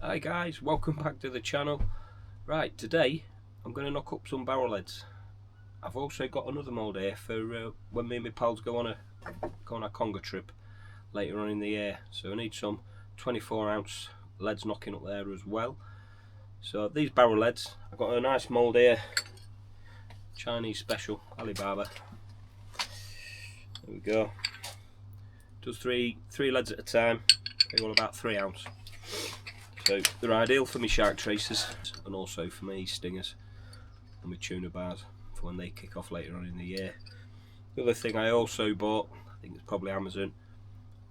Hi guys, welcome back to the channel. Right, today I'm going to knock up some barrel heads. I've also got another mould here for when me and my pals go on a conger trip later on in the year. So I need some 24-ounce leads knocking up there as well. So these barrel leads, I've got a nice mould here, Chinese special, Alibaba. There we go. Does three leads at a time. They're all about 3 ounce. So they're ideal for my shark tracers and also for my stingers and my tuna bars for when they kick off later on in the year. The other thing I also bought, I think it's probably Amazon,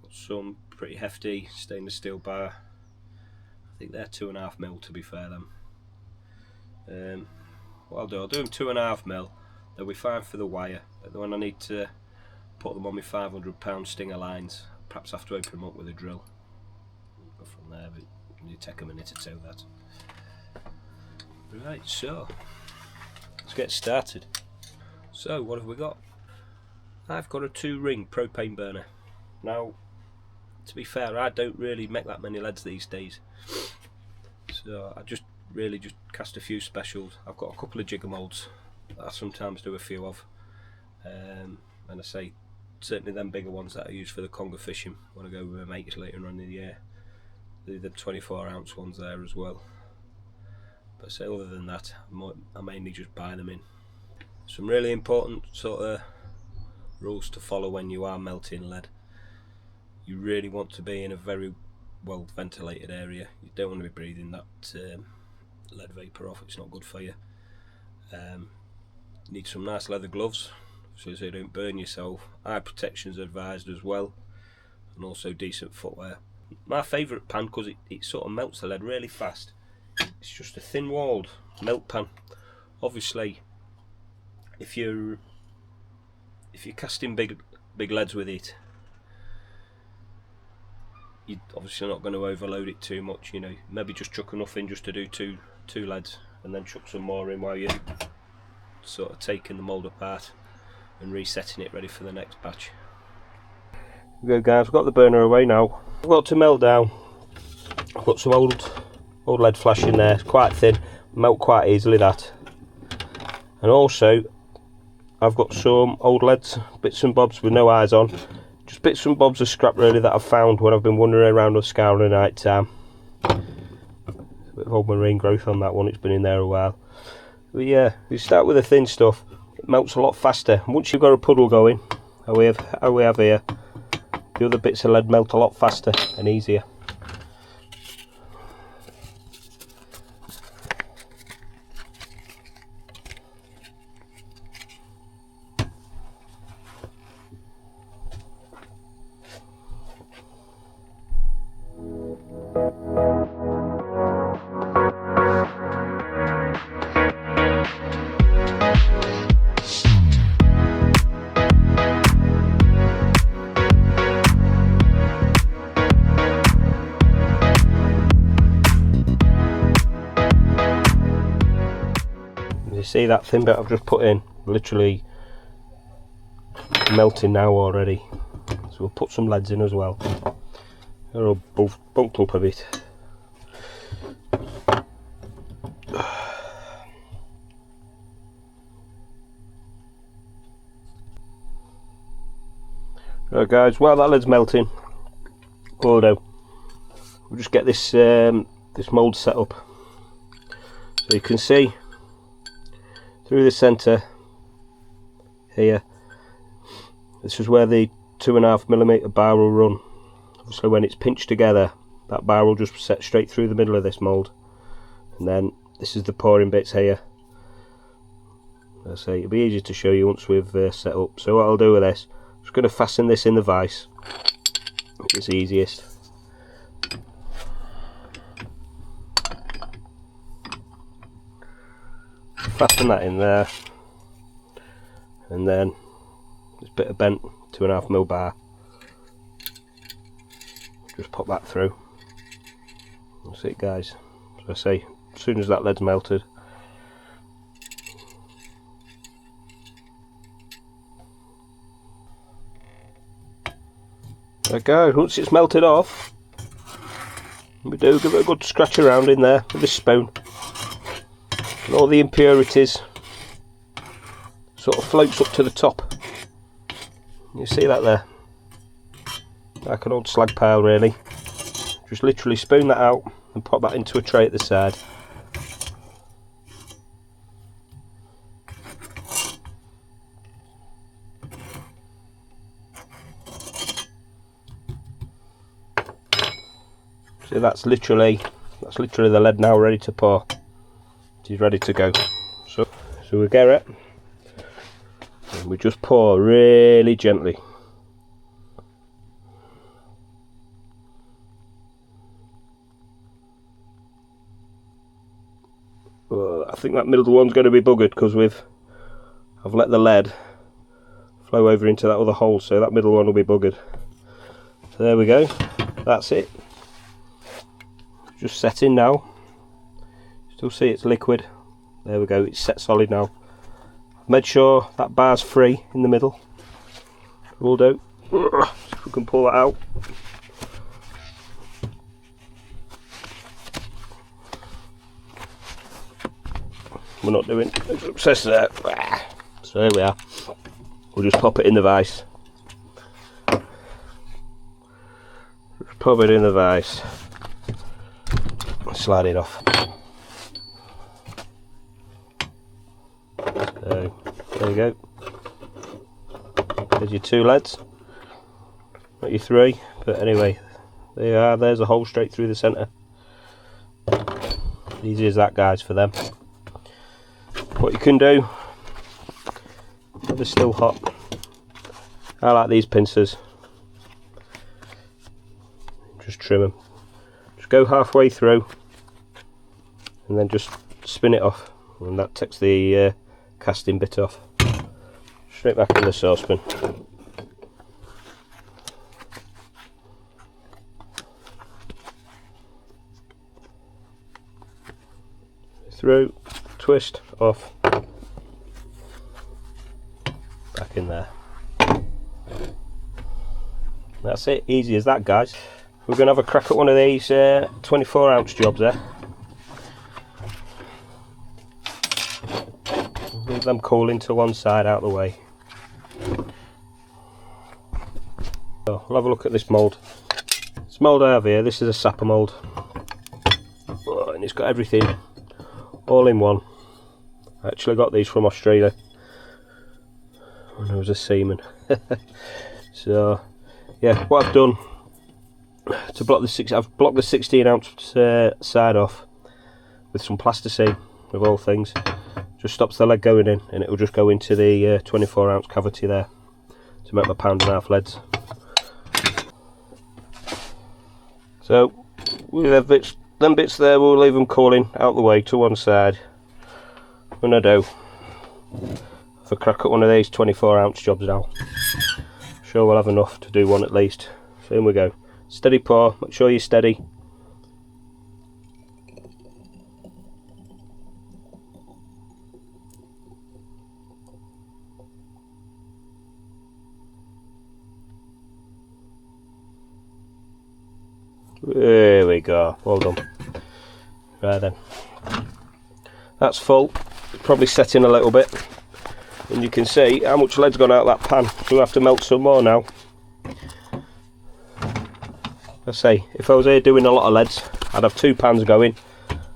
got some pretty hefty stainless steel bar. I think they're 2.5mm to be fair them. What I'll do them 2.5mm, they'll be fine for the wire, but when I need to put them on my 500-pound stinger lines, perhaps have to open them up with a drill. Go from there, but you take a minute or two that. Right, so let's get started. So what have we got? I've got a 2-ring propane burner. Now, to be fair, I don't really make that many leads these days, so I just cast a few specials. I've got a couple of jigger moulds that I sometimes do a few of, and I say certainly them bigger ones that I use for the conger fishing when I go with my mates later on in the year. The 24-ounce ones there as well. But say other than that, I mainly just buy them in. Some really important sort of rules to follow when you are melting lead. You really want to be in a very well ventilated area. You don't want to be breathing that lead vapour off, it's not good for you. You need some nice leather gloves so you don't burn yourself. Eye protection is advised as well, and also decent footwear. My favourite pan, because it sort of melts the lead really fast, it's just a thin walled melt pan. Obviously if you're casting big leads with it, you're obviously not going to overload it too much, you know. Maybe just chuck enough in just to do two leads, and then chuck some more in while you're sort of taking the mould apart and resetting it ready for the next batch. There we go guys, we've got the burner away now. I've got to melt down. I've got some old lead flash in there, it's quite thin, melt quite easily that. And also I've got some old leads, bits and bobs with no eyes on. Just bits and bobs of scrap really that I've found when I've been wandering around the Scour at night time. A bit of old marine growth on that one, it's been in there a while. But yeah, you start with the thin stuff, it melts a lot faster. And once you've got a puddle going, how we have here, the other bits of lead melt a lot faster and easier. You see that thin bit I've just put in, literally melting now already. So we'll put some leads in as well. They're all both bunked up a bit. Right guys, while that lead's melting, we'll just get this this mould set up. So you can see through the centre here, this is where the 2.5mm bar will run. Obviously when it's pinched together, that bar will just set straight through the middle of this mould, and then this is the pouring bits here. I say it'll be easy to show you once we've set up. So what I'll do with this, I'm just going to fasten this in the vise. It's easiest. Fasten that in there, and then this bit of bent 2.5mm bar, just pop that through. That's it guys. So I say, as soon as that lead's melted, There we go. Once it's melted off, we do give it a good scratch around in there with this spoon, and all the impurities sort of floats up to the top. You see that there? Like an old slag pile really. Just literally spoon that out and pop that into a tray at the side. So that's literally the lead now ready to pour. It is ready to go. So we get it and we just pour really gently. Well, I think that middle one's going to be buggered because I've let the lead flow over into that other hole, so that middle one will be buggered. So there we go. That's it. Just setting now. Still see it's liquid. There we go, it's set solid now. Made sure that bar's free in the middle. Will do. See if we can pull that out. We're not doing success there. So here we are. We'll just pop it in the vise. Just pop it in the vise. Slide it off. So there you go. There's your 2 leads, not your 3, but anyway, there you are. There's a hole straight through the centre. Easy as that, guys, for them. What you can do, if they're still hot, I like these pincers. Just trim them. Just go halfway through and then just spin it off, and that takes the casting bit off. Straight back in the saucepan. Through, twist, off, back in there. That's it, easy as that, guys. We're going to have a crack at one of these 24-ounce jobs there. Leave them cooling to one side, out of the way. So we'll have a look at this mould. This mould I have here, this is a sapper mould. Oh, and it's got everything all in one. I actually got these from Australia when I was a seaman. So yeah, what I've done to block the I've blocked the 16-ounce side off with some plasticine, of all things. Just stops the lead going in, and it will just go into the 24-ounce cavity there to make my £1.5 leads. So with them bits there, we'll leave them cooling out the way to one side. When I do, have a crack at one of these 24-ounce jobs now. Sure we'll have enough to do one at least. So in we go. Steady pour, make sure you're steady. There we go, well done. Right then, that's full. It's probably setting a little bit, and you can see how much lead's gone out of that pan, so we'll have to melt some more now. I say, if I was here doing a lot of leads, I'd have 2 pans going,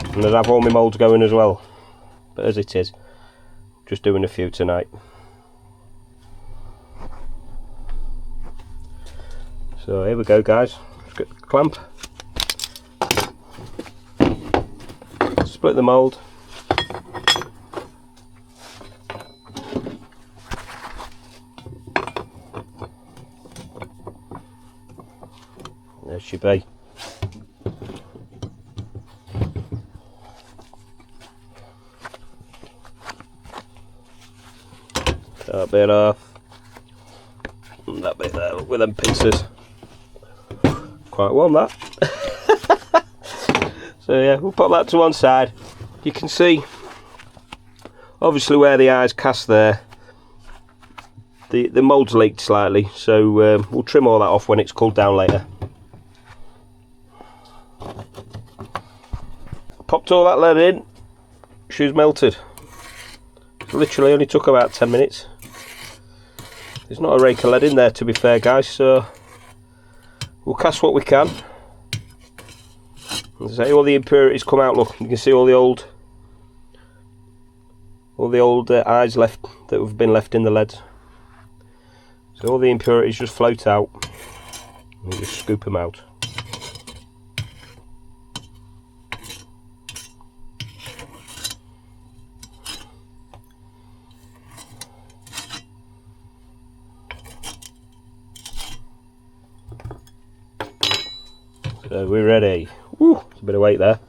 and I'd have all my moulds going as well. But as it is, just doing a few tonight. So here we go, guys. Let's get the clamp. Split the mould. There she be. That bit off. And that bit there with them pincers. Quite warm that. So yeah, we'll put that to one side. You can see obviously where the eye's cast there, the mould's leaked slightly, so we'll trim all that off when it's cooled down later. Popped all that lead in, shoe's melted. Literally only took about 10 minutes. There's not a rake of lead in there, to be fair, guys, so we'll cast what we can. As I say, all the impurities come out. Look, you can see all the old eyes left that have been left in the lead. So all the impurities just float out. We just scoop them out. So we're ready. Woo, there's a bit of weight there.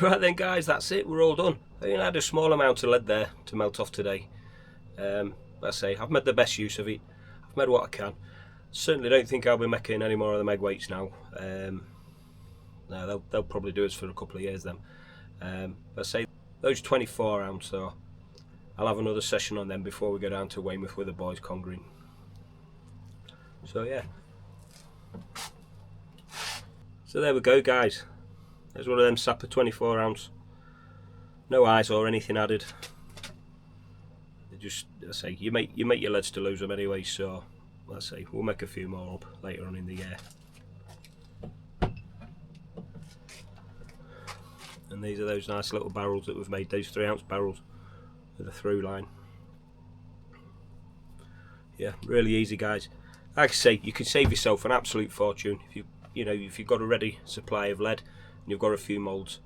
Right then guys, that's it, we're all done. I only had a small amount of lead there to melt off today. I say, I've made the best use of it. I've made what I can. Certainly don't think I'll be making any more of the meg weights now. No, they'll probably do us for a couple of years then. I say, those 24 ounce, so I'll have another session on them before we go down to Weymouth with the boys congering. So yeah. So there we go guys. There's one of them Sapper 24 ounce. No eyes or anything added. They just, I say, you make your leads to lose them anyway, so I say we'll make a few more up later on in the year. And these are those nice little barrels that we've made, those 3 ounce barrels with a through line. Yeah, really easy guys. Like I say, you can save yourself an absolute fortune if if you've got a ready supply of lead and you've got a few moulds.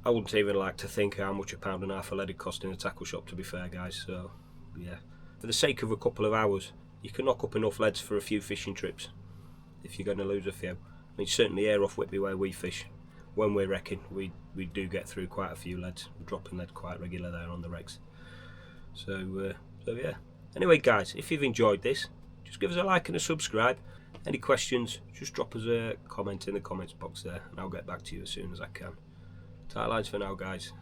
I wouldn't even like to think how much £1.50 of lead it cost in a tackle shop, to be fair guys. So yeah, for the sake of a couple of hours you can knock up enough leads for a few fishing trips if you're going to lose a few. I mean, certainly here off Whitby where we fish, when we're wrecking, we do get through quite a few leads. We're dropping lead quite regular there on the regs. So yeah. Anyway, guys, if you've enjoyed this, just give us a like and a subscribe. Any questions, just drop us a comment in the comments box there, and I'll get back to you as soon as I can. Tight lines for now, guys.